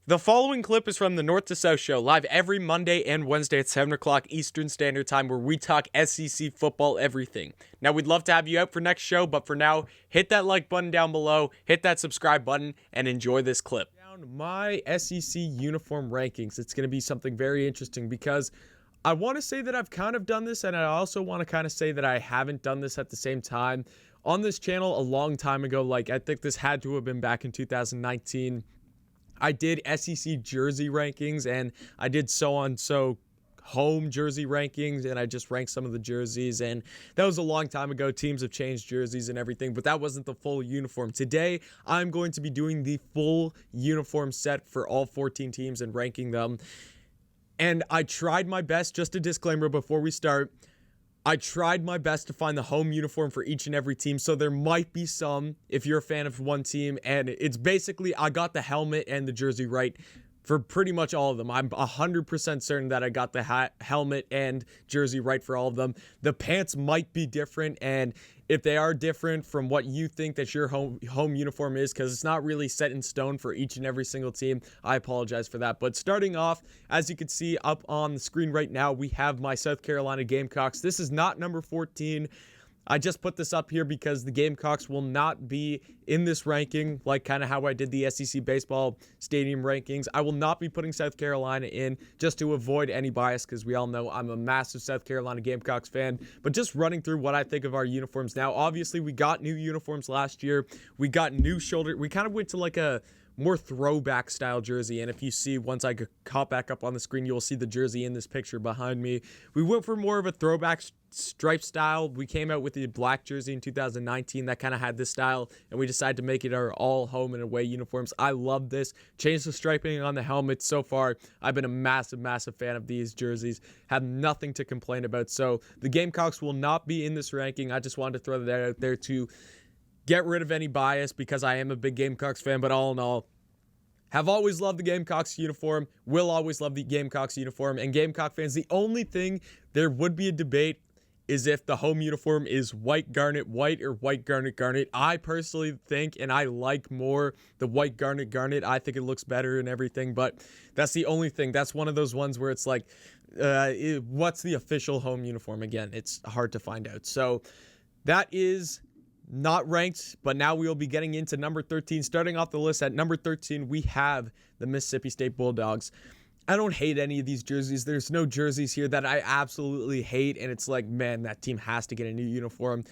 The following clip is from the North to South Show, live every Monday and Wednesday at 7 o'clock Eastern Standard Time, where we talk SEC football everything. Now, we'd love to have you out for next show, but for now, hit that like button down below, hit that subscribe button, and enjoy this clip. My SEC uniform rankings, it's going to be something very interesting because I want to say that I've kind of done this, and I also want to kind of say that I haven't done this at the same time. On this channel a long time ago, I think this had to have been back in 2019, I did SEC jersey rankings, and I did so home jersey rankings, and I just ranked some of the jerseys, and that was a long time ago. Teams have changed jerseys and everything, but that wasn't the full uniform. Today, I'm going to be doing the full uniform set for all 14 teams and ranking them, and I tried my best. Just a disclaimer before we start, I tried my best to find the home uniform for each and every team, so there might be some if you're a fan of one team, and it's basically I got the helmet and the jersey right for pretty much all of them. I'm 100% certain that I got the helmet and jersey right for all of them. The pants might be different, and if they are different from what you think that your home uniform is, because it's not really set in stone for each and every single team, I apologize for that. But starting off, as you can see up on the screen right now, we have my South Carolina Gamecocks. This is not number 14. I just put this up here because the Gamecocks will not be in this ranking, like kind of how I did the SEC baseball stadium rankings. I will not be putting South Carolina in just to avoid any bias, because we all know I'm a massive South Carolina Gamecocks fan. But just running through what I think of our uniforms now, obviously we got new uniforms last year. We got new shoulder. We kind of went to like a more throwback style jersey, and if you see, once I hop back up on the screen, you'll see the jersey in this picture behind me. We went for more of a throwback stripe style. We came out with the black jersey in 2019 that kind of had this style, and we decided to make it our all home and away uniforms. I love this. Changed the striping on the helmet. So far, I've been a massive fan of these jerseys. Have nothing to complain about. So the Gamecocks will not be in this ranking. I just wanted to throw that out there to get rid of any bias, because I am a big Gamecocks fan, but all in all, have always loved the Gamecocks uniform, will always love the Gamecocks uniform, and Gamecock fans, the only thing there would be a debate is if the home uniform is white garnet white or white garnet garnet. I personally think, and I like more the white garnet garnet. I think it looks better and everything, but that's the only thing. That's one of those ones where it's like, what's the official home uniform? Again, it's hard to find out. So that is not ranked, but now we will be getting into number 13. Starting off the list at number 13, we have the Mississippi State Bulldogs. I don't hate any of these jerseys. There's no jerseys here that I absolutely hate, and it's like, man, that team has to get a new uniform.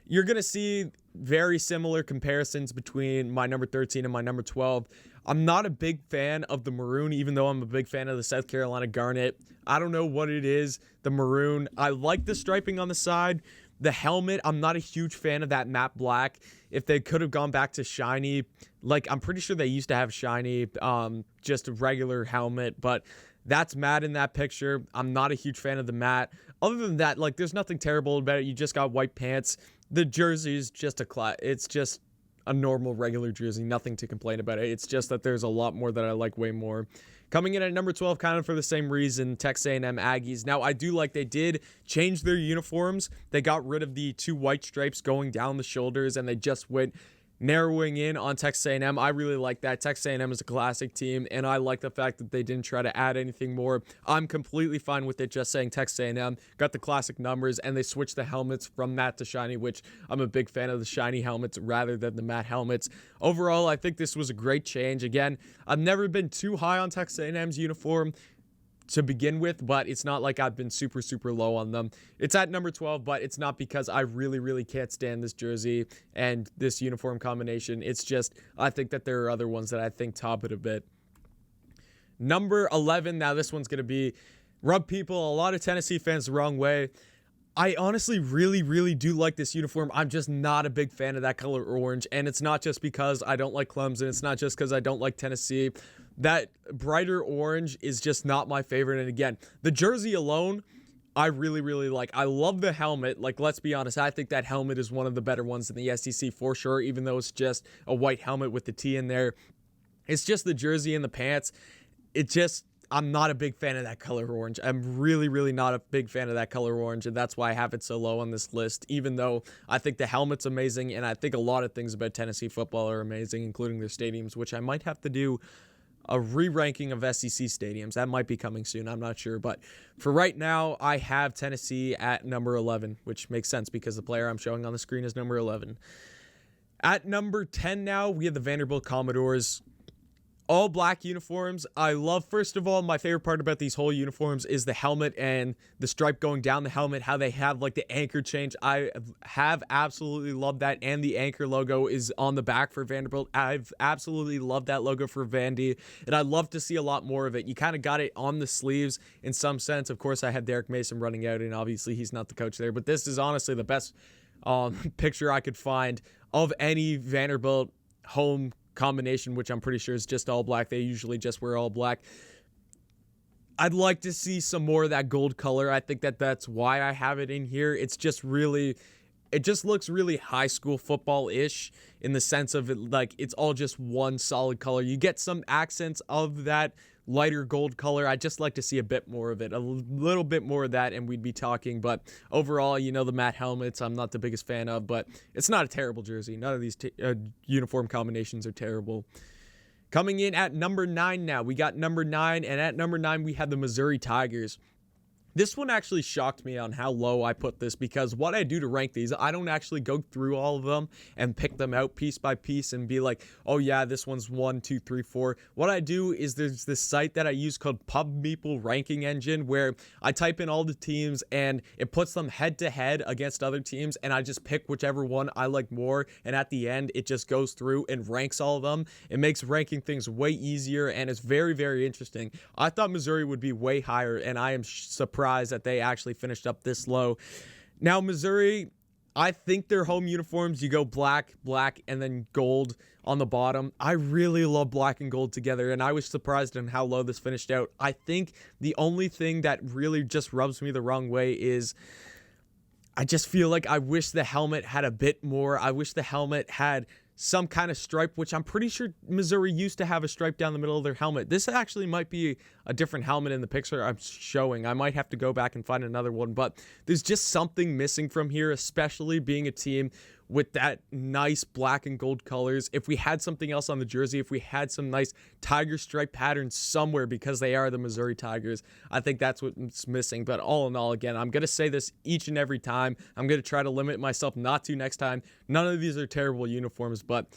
You're going to see very similar comparisons between my number 13 and my number 12. I'm not a big fan of the maroon, even though I'm a big fan of the South Carolina garnet. I don't know what it is, the maroon. I like the striping on the side. The helmet, I'm not a huge fan of that matte black. If they could have gone back to shiny, like I'm pretty sure they used to have shiny, just a regular helmet, but that's matte in that picture. I'm not a huge fan of the matte. Other than that, like there's nothing terrible about it. You just got white pants. The jersey is just it's just a normal regular jersey. Nothing to complain about it. It's just that there's a lot more that I like way more. Coming in at number 12, kind of for the same reason, Texas A&M Aggies. Now, I do like they did change their uniforms. They got rid of the two white stripes going down the shoulders, and they just went narrowing in on Texas A&M. I really like that. Texas A&M is a classic team, and I like the fact that they didn't try to add anything more. I'm completely fine with it just saying Texas A&M got the classic numbers, and they switched the helmets from matte to shiny, which I'm a big fan of the shiny helmets rather than the matte helmets. Overall, I think this was a great change. Again, I've never been too high on Texas A&M's uniform to begin with, but it's not like I've been super low on them. It's at number 12, but it's not because I really can't stand this jersey and this uniform combination. It's just I think that there are other ones that I think top it a bit. Number 11, now this one's going to be rub people, a lot of Tennessee fans the wrong way. I honestly really do like this uniform. I'm just not a big fan of that color orange, and it's not just because I don't like Clemson. It's not just because I don't like Tennessee. That brighter orange is just not my favorite. And again, the jersey alone, I really like. I love the helmet. Like, let's be honest, I think that helmet is one of the better ones in the SEC for sure, even though it's just a white helmet with the T in there. It's just the jersey and the pants. I'm not a big fan of that color orange. I'm really not a big fan of that color orange, and that's why I have it so low on this list, even though I think the helmet's amazing, and I think a lot of things about Tennessee football are amazing, including their stadiums, which I might have to do a re-ranking of SEC stadiums. That might be coming soon. I'm not sure. But for right now, I have Tennessee at number 11, which makes sense because the player I'm showing on the screen is number 11. At number 10 now, we have the Vanderbilt Commodores. All black uniforms. I love, first of all, my favorite part about these whole uniforms is the helmet and the stripe going down the helmet, how they have like the anchor change. I have absolutely loved that, and the anchor logo is on the back for Vanderbilt. I've absolutely loved that logo for Vandy, and I'd love to see a lot more of it. You kind of got it on the sleeves in some sense. Of course, I had Derek Mason running out, and obviously he's not the coach there, but this is honestly the best picture I could find of any Vanderbilt home combination, which I'm pretty sure is just all black. They usually just wear all black. I'd like to see some more of that gold color. I think that's why I have it in here. It's just really, it just looks really high school football-ish in the sense of it, like it's all just one solid color. You get some accents of that lighter gold color. I'd just like to see a bit more of it, a little bit more of that, and we'd be talking. But overall, the matte helmets I'm not the biggest fan of, but it's not a terrible jersey. None of these uniform combinations are terrible. Coming in at number 9 now, we got number 9, and at number 9 we have the Missouri Tigers. This one actually shocked me on how low I put this, because what I do to rank these, I don't actually go through all of them and pick them out piece by piece and be like, oh yeah, this one's 1, 2, 3, 4. What I do is there's this site that I use called PubMeeple Ranking Engine, where I type in all the teams and it puts them head to head against other teams, and I just pick whichever one I like more, and at the end it just goes through and ranks all of them. It makes ranking things way easier, and it's very, very interesting. I thought Missouri would be way higher, and I am surprised that they actually finished up this low. Now, Missouri, I think their home uniforms, you go black, and then gold on the bottom. I really love black and gold together, and I was surprised in how low this finished out. I think the only thing that really just rubs me the wrong way is I just feel like I wish the helmet had a bit more. I wish the helmet had some kind of stripe, which I'm pretty sure Missouri used to have a stripe down the middle of their helmet. This actually might be a different helmet in the picture I'm showing. I might have to go back and find another one, but there's just something missing from here, especially being a team with that nice black and gold colors. If we had something else on the jersey, if we had some nice tiger stripe patterns somewhere, because they are the Missouri Tigers, I think that's what's missing. But all in all, again, I'm going to say this each and every time. I'm going to try to limit myself not to next time. None of these are terrible uniforms, but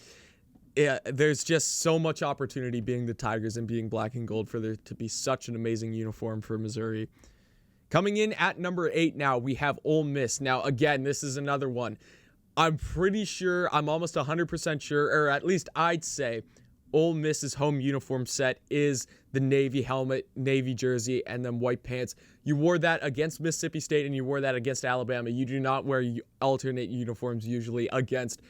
yeah, there's just so much opportunity being the Tigers and being black and gold for there to be such an amazing uniform for Missouri. Coming in at number 8 now, we have Ole Miss. Now, again, this is another one. I'm pretty sure, I'm almost 100% sure, or at least I'd say, Ole Miss's home uniform set is the navy helmet, navy jersey, and then white pants. You wore that against Mississippi State, and you wore that against Alabama. You do not wear alternate uniforms usually against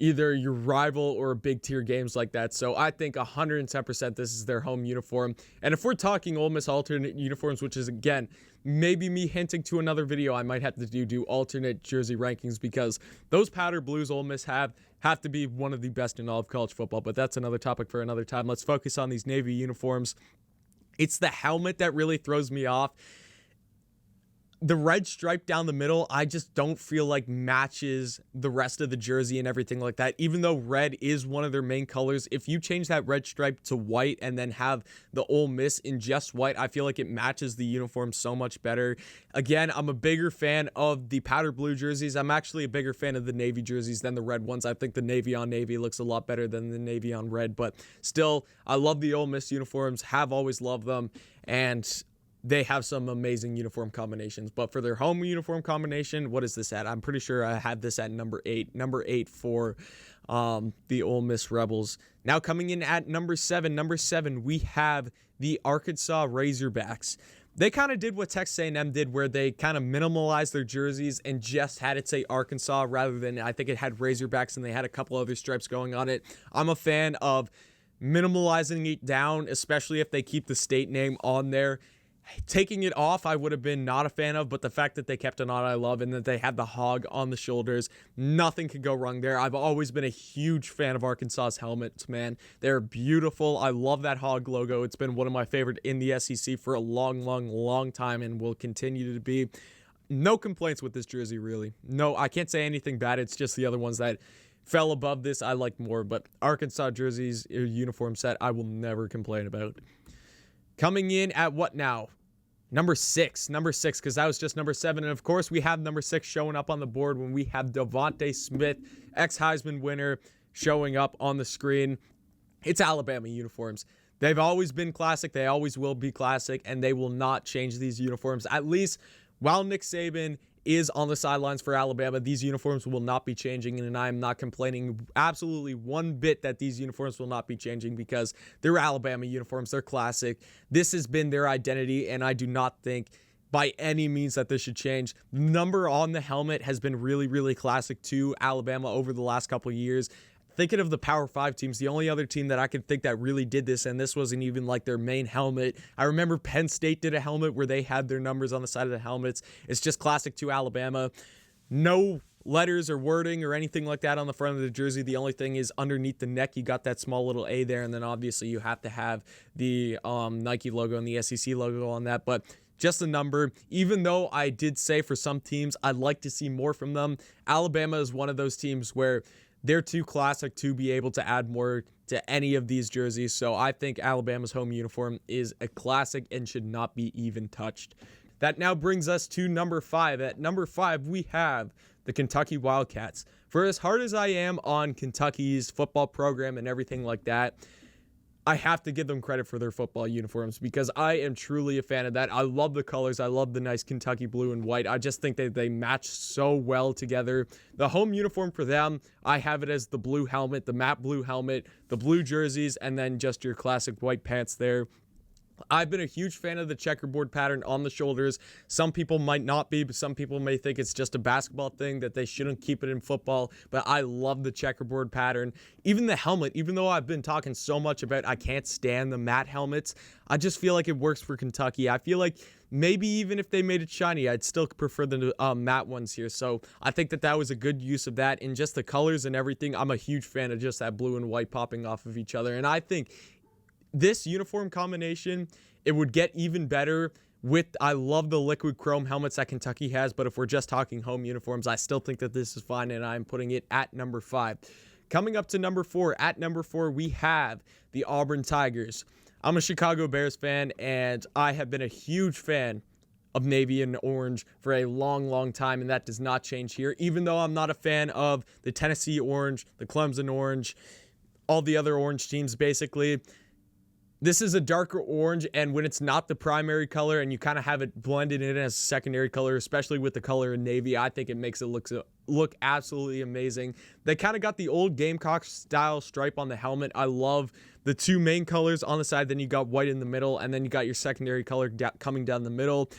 either your rival or big tier games like that. So I think 110% this is their home uniform. And if we're talking Ole Miss alternate uniforms, which is, again, maybe me hinting to another video, I might have to do alternate jersey rankings, because those powder blues Ole Miss have to be one of the best in all of college football. But that's another topic for another time. Let's focus on these navy uniforms. It's the helmet that really throws me off. The red stripe down the middle, I just don't feel like matches the rest of the jersey and everything like that. Even though red is one of their main colors, if you change that red stripe to white and then have the Ole Miss in just white, I feel like it matches the uniform so much better. Again, I'm a bigger fan of the powder blue jerseys. I'm actually a bigger fan of the navy jerseys than the red ones. I think the navy on navy looks a lot better than the navy on red, but still, I love the Ole Miss uniforms, have always loved them, and they have some amazing uniform combinations. But for their home uniform combination, what is this at? I'm pretty sure I had this at number 8. Number 8 for the Ole Miss Rebels. Now coming in at number 7. Number 7, we have the Arkansas Razorbacks. They kind of did what Texas A&M did, where they kind of minimalized their jerseys and just had it say Arkansas rather than, I think it had Razorbacks and they had a couple other stripes going on it. I'm a fan of minimalizing it down, especially if they keep the state name on there. Taking it off, I would have been not a fan of, but the fact that they kept it on, I love, and that they had the hog on the shoulders, nothing could go wrong there. I've always been a huge fan of Arkansas's helmets, man. They're beautiful. I love that hog logo. It's been one of my favorite in the SEC for a long time, and will continue to be. No complaints with this jersey, really. No, I can't say anything bad. It's just the other ones that fell above this, I like more. But Arkansas jerseys, uniform set, I will never complain about. Coming in at what now? Number six, because that was just number 7. And of course, we have number 6 showing up on the board when we have Devontae Smith, ex-Heisman winner, showing up on the screen. It's Alabama uniforms. They've always been classic. They always will be classic, and they will not change these uniforms. At least while Nick Saban is on the sidelines for Alabama, these uniforms will not be changing, and I am not complaining absolutely one bit that these uniforms will not be changing because they're Alabama uniforms. They're classic. This has been their identity, and I do not think by any means that this should change. The number on the helmet has been really, really classic to Alabama over the last couple of years. Thinking of the Power 5 teams, the only other team that I could think that really did this, and this wasn't even like their main helmet. I remember Penn State did a helmet where they had their numbers on the side of the helmets. It's just classic to Alabama. No letters or wording or anything like that on the front of the jersey. The only thing is underneath the neck, you got that small little A there, and then obviously you have to have the Nike logo and the SEC logo on that. But just a number, even though I did say for some teams I'd like to see more from them, Alabama is one of those teams where they're too classic to be able to add more to any of these jerseys. So I think Alabama's home uniform is a classic and should not be even touched. That now brings us to number 5. At number 5, we have the Kentucky Wildcats. For as hard as I am on Kentucky's football program and everything like that, I have to give them credit for their football uniforms because I am truly a fan of that. I love the colors. I love the nice Kentucky blue and white. I just think that they match so well together. The home uniform for them, I have it as the blue helmet, the matte blue helmet, the blue jerseys, and then just your classic white pants there. I've been a huge fan of the checkerboard pattern on the shoulders. Some people might not be, but some people may think it's just a basketball thing, that they shouldn't keep it in football. But I love the checkerboard pattern. Even the helmet, even though I've been talking so much about I can't stand the matte helmets, I just feel like it works for Kentucky. I feel like maybe even if they made it shiny, I'd still prefer the matte ones here. So I think that was a good use of that. And just the colors and everything, I'm a huge fan of just that blue and white popping off of each other. And I think this uniform combination, it would get even better with, I love the liquid chrome helmets that Kentucky has, but if we're just talking home uniforms, I still think that this is fine, and I'm putting it at number 5. Coming up to number 4, at number 4, we have the Auburn Tigers. I'm a Chicago Bears fan, and I have been a huge fan of navy and orange for a long, long time, and that does not change here, even though I'm not a fan of the Tennessee orange, the Clemson orange, all the other orange teams basically. This is a darker orange, and when it's not the primary color and you kind of have it blended in as a secondary color, especially with the color in navy, I think it makes it look absolutely amazing. They kind of got the old Gamecock style stripe on the helmet. I love the 2 main colors on the side, then you got white in the middle, and then you got your secondary color coming down the middle.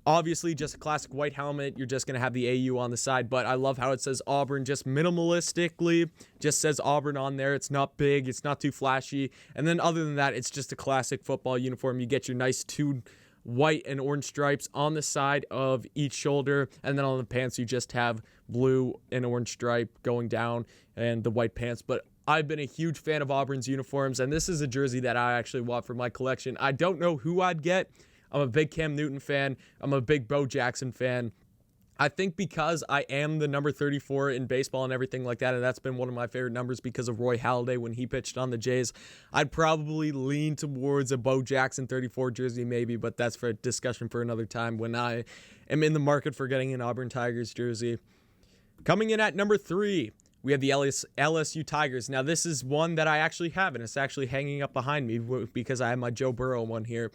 Obviously, just a classic white helmet. You're just going to have the AU on the side, but I love how it says Auburn just minimalistically, just says Auburn on there. It's not big. It's not too flashy. And then other than that, it's just a classic football uniform. You get your nice 2 white and orange stripes on the side of each shoulder, and then on the pants, you just have blue and orange stripe going down and the white pants. But I've been a huge fan of Auburn's uniforms, and this is a jersey that I actually want for my collection. I don't know who I'd get. I'm a big Cam Newton fan. I'm a big Bo Jackson fan. I think because I am the number 34 in baseball and everything like that, and that's been one of my favorite numbers because of Roy Halladay when he pitched on the Jays, I'd probably lean towards a Bo Jackson 34 jersey maybe, but that's for a discussion for another time when I am in the market for getting an Auburn Tigers jersey. Coming in at number 3, we have the LSU Tigers. Now, this is one that I actually have, and it's actually hanging up behind me because I have my Joe Burrow one here.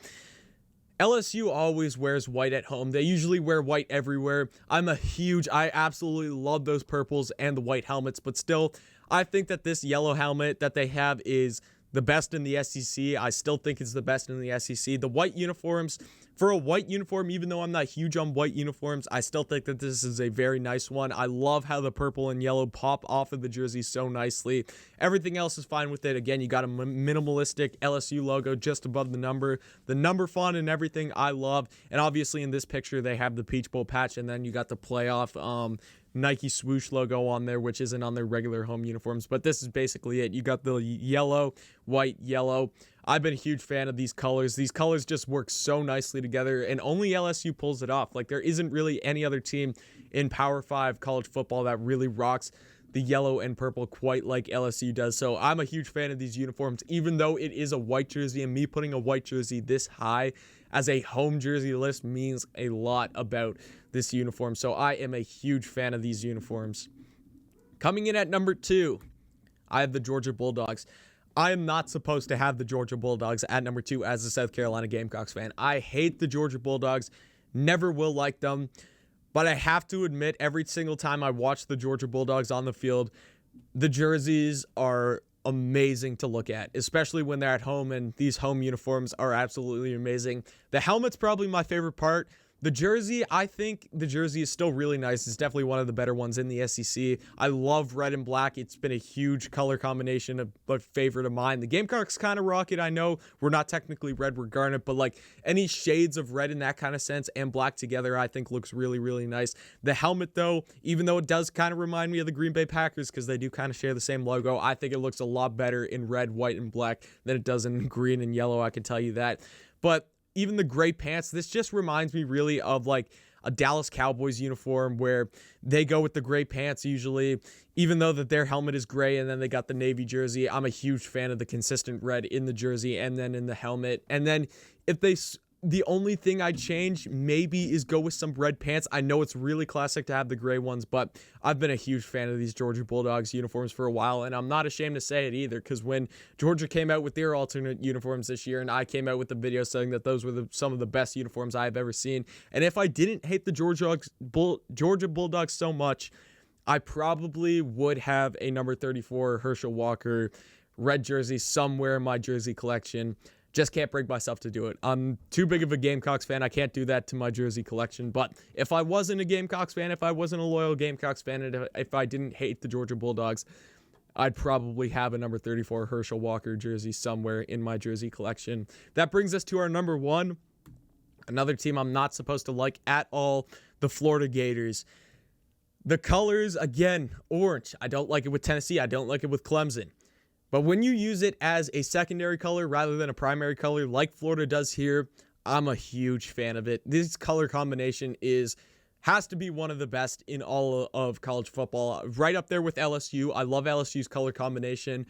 LSU always wears white at home. They usually wear white everywhere. I absolutely love those purples and the white helmets, but still, I think that this yellow helmet that they have is the best in the SEC. I still think it's the best in the SEC. The white uniforms, for a white uniform, even though I'm not huge on white uniforms, I still think that this is a very nice one. I love how the purple and yellow pop off of the jersey so nicely. Everything else is fine with it. Again, you got a minimalistic LSU logo just above the number font and everything I love. And obviously in this picture, they have the Peach Bowl patch, and then you got the playoff Nike swoosh logo on there, which isn't on their regular home uniforms, but this is basically it. You got the yellow, white, yellow. I've been a huge fan of these colors. These colors just work so nicely together, and only LSU pulls it off. Like, there isn't really any other team in Power 5 college football that really rocks the yellow and purple quite like LSU does. So I'm a huge fan of these uniforms, even though it is a white jersey, and me putting a white jersey this high as a home jersey list means a lot about this uniform. So I am a huge fan of these uniforms. Coming in at number 2, I have the Georgia Bulldogs. I am not supposed to have the Georgia Bulldogs at number 2 as a South Carolina Gamecocks fan. I hate the Georgia Bulldogs, never will like them. But I have to admit, every single time I watch the Georgia Bulldogs on the field, the jerseys are amazing to look at, especially when they're at home, and these home uniforms are absolutely amazing. The helmet's probably my favorite part. The jersey, I think the jersey is still really nice. It's definitely one of the better ones in the SEC. I love red and black. It's been a huge color combination, a favorite of mine. The Gamecocks kind of rock it. I know we're not technically red, we're garnet, but like any shades of red in that kind of sense and black together, I think looks really, really nice. The helmet, though, even though it does kind of remind me of the Green Bay Packers because they do kind of share the same logo, I think it looks a lot better in red, white, and black than it does in green and yellow, I can tell you that. But even the gray pants, this just reminds me really of like a Dallas Cowboys uniform where they go with the gray pants usually, even though that their helmet is gray and then they got the navy jersey. I'm a huge fan of the consistent red in the jersey and then in the helmet. And then if the only thing I'd change maybe is go with some red pants. I know it's really classic to have the gray ones, but I've been a huge fan of these Georgia Bulldogs uniforms for a while, and I'm not ashamed to say it either, because when Georgia came out with their alternate uniforms this year, and I came out with the video saying that those were some of the best uniforms I've ever seen, and if I didn't hate the Georgia Bulldogs so much, I probably would have a number 34 Herschel Walker red jersey somewhere in my jersey collection. Just can't bring myself to do it. I'm too big of a Gamecocks fan. I can't do that to my jersey collection. But if I wasn't a Gamecocks fan, if I wasn't a loyal Gamecocks fan, and if I didn't hate the Georgia Bulldogs, I'd probably have a number 34 Herschel Walker jersey somewhere in my jersey collection. That brings us to our number 1. Another team I'm not supposed to like at all, the Florida Gators. The colors, again, orange. I don't like it with Tennessee. I don't like it with Clemson. But when you use it as a secondary color rather than a primary color like Florida does here, I'm a huge fan of it. This color combination has to be one of the best in all of college football. Right up there with LSU. I love LSU's color combination.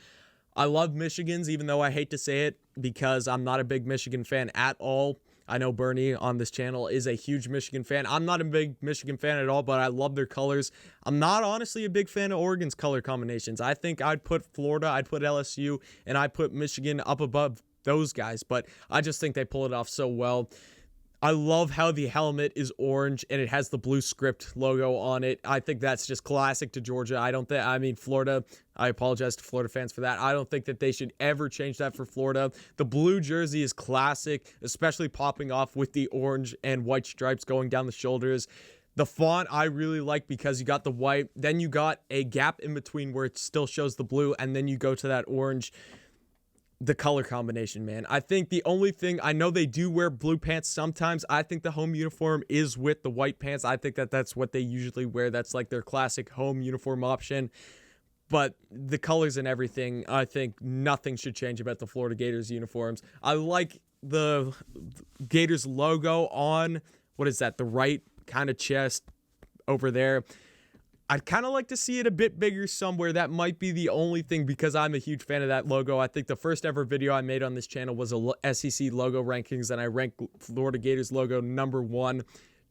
I love Michigan's, even though I hate to say it because I'm not a big Michigan fan at all. I know Bernie on this channel is a huge Michigan fan. I'm not a big Michigan fan at all, but I love their colors. I'm not honestly a big fan of Oregon's color combinations. I think I'd put Florida, I'd put LSU, and I'd put Michigan up above those guys, but I just think they pull it off so well. I love how the helmet is orange and it has the blue script logo on it. I think that's just classic to Georgia. Florida, I apologize to Florida fans for that. I don't think that they should ever change that for Florida. The blue jersey is classic, especially popping off with the orange and white stripes going down the shoulders. The font I really like because you got the white, then you got a gap in between where it still shows the blue, and then you go to that orange. The color combination, man. I think the only thing, I know they do wear blue pants sometimes. I think the home uniform is with the white pants. I think that that's what they usually wear. That's like their classic home uniform option. But the colors and everything, I think nothing should change about the Florida Gators uniforms. I like the Gators logo on, the right kind of chest over there. I'd kind of like to see it a bit bigger somewhere. That might be the only thing because I'm a huge fan of that logo. I think the first ever video I made on this channel was a SEC logo rankings, and I ranked Florida Gators logo number 1.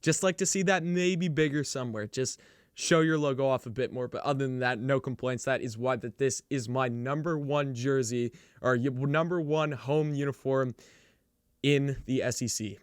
Just like to see that maybe bigger somewhere. Just show your logo off a bit more. But other than that, no complaints. That is why that this is my number 1 jersey or number 1 home uniform in the SEC.